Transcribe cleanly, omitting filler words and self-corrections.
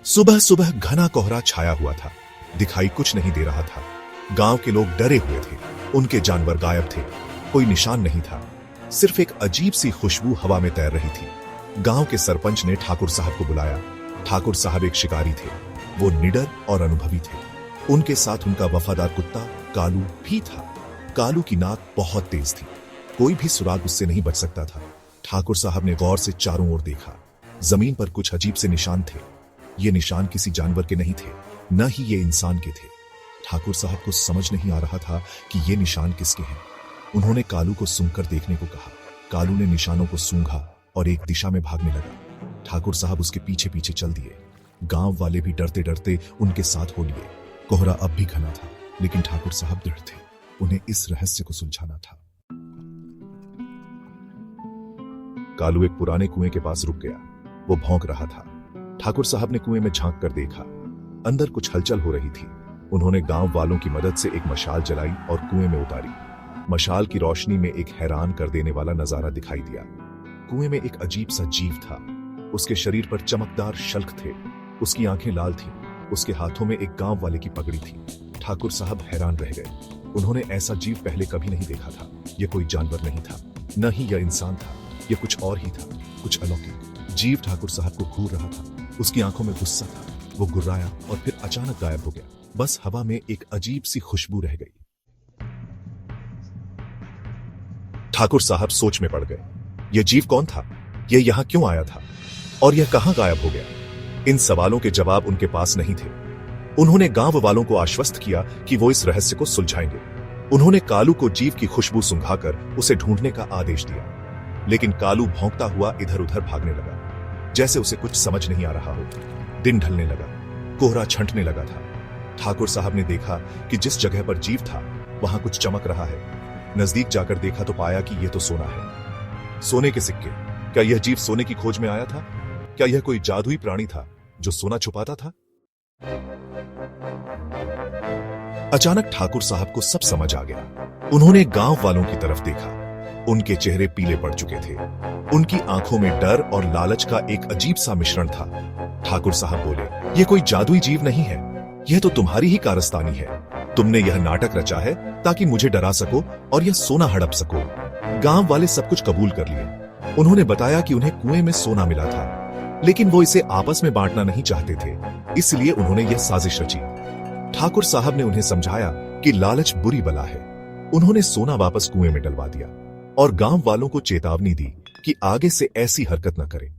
सुबह सुबह घना कोहरा छाया हुआ था। दिखाई कुछ नहीं दे रहा था। गांव के लोग डरे हुए थे। उनके जानवर गायब थे। कोई निशान नहीं था। सिर्फ एक अजीब सी खुशबू हवा में तैर रही थी। गांव के सरपंच ने ठाकुर साहब को बुलाया। ठाकुर साहब एक शिकारी थे। वो निडर और अनुभवी थे। उनके साथ उनका वफादार कुत्ता कालू भी था। कालू की नाक बहुत तेज थी। कोई भी सुराग उससे नहीं बच सकता था। ठाकुर साहब ने गौर से चारों ओर देखा। जमीन पर कुछ अजीब से निशान थे। ये निशान किसी जानवर के नहीं थे, न ही ये इंसान के थे। ठाकुर साहब को समझ नहीं आ रहा था कि ये निशान किसके हैं। उन्होंने कालू को सूंघकर देखने को कहा। कालू ने निशानों को सूंघा और एक दिशा में भागने लगा। ठाकुर साहब उसके पीछे पीछे चल दिए। गांव वाले भी डरते डरते उनके साथ हो लिए। कोहरा अब भी घना था, लेकिन ठाकुर साहब दृढ़ थे। उन्हें इस रहस्य को सुलझाना था। कालू एक पुराने कुएं के पास रुक गया। वो भौंक रहा था। ठाकुर साहब ने कुएं में झांक कर देखा। अंदर कुछ हलचल हो रही थी। उन्होंने गांव वालों की मदद से एक मशाल जलाई और कुएं में उतारी। मशाल की रोशनी में एक हैरान कर देने वाला नजारा दिखाई दिया। कुएं में एक अजीब सा जीव था। उसके शरीर पर चमकदार शल्क थे। उसकी आंखें लाल थीं। उसके हाथों में एक गांव वाले की पगड़ी थी। ठाकुर साहब हैरान रह गए। उन्होंने ऐसा जीव पहले कभी नहीं देखा था। यह कोई जानवर नहीं था, न ही यह इंसान था। यह कुछ और ही था, कुछ अलौकिक। जीव ठाकुर साहब को घूर रहा था। उसकी आंखों में गुस्सा था। वो गुर्राया और फिर अचानक गायब हो गया। बस हवा में एक अजीब सी खुशबू रह गई। ठाकुर साहब सोच में पड़ गए। यह जीव कौन था? यह यहां क्यों आया था? और यह कहां गायब हो गया? इन सवालों के जवाब उनके पास नहीं थे। उन्होंने गांव वालों को आश्वस्त किया कि वो इस रहस्य को सुलझाएंगे। उन्होंने कालू को जीव की खुशबू सूंघाकर उसे ढूंढने का आदेश दिया। लेकिन कालू भौंकता हुआ इधर उधर भागने लगा, जैसे उसे कुछ समझ नहीं आ रहा हो। दिन ढलने लगा। कोहरा छंटने लगा था। ठाकुर साहब ने देखा कि जिस जगह पर जीव था वहां कुछ चमक रहा है। नजदीक जाकर देखा तो पाया कि यह तो सोना है। सोने के सिक्के। क्या यह जीव सोने की खोज में आया था? क्या यह कोई जादुई प्राणी था जो सोना छुपाता था? अचानक ठाकुर साहब को सब समझ आ गया। उन्होंने गांव वालों की तरफ देखा। उनके चेहरे पीले पड़ चुके थे। उनकी आंखों में डर और लालच का एक अजीब सा मिश्रण था। ठाकुर साहब बोले, यह कोई जादुई जीव नहीं है। यह तो तुम्हारी ही कारस्तानी है। तुमने यह नाटक रचा है ताकि मुझे डरा सको और यह सोना हड़प सको। गांव वाले सब कुछ कबूल कर लिए। उन्होंने बताया कि उन्हें कुएं में सोना मिला था, लेकिन वो इसे आपस में बांटना नहीं चाहते थे। इसलिए उन्होंने यह साजिश रची। ठाकुर साहब ने उन्हें समझाया कि लालच बुरी बला है। उन्होंने सोना वापस कुएं में डलवा दिया और गांव वालों को चेतावनी दी कि आगे से ऐसी हरकत न करें।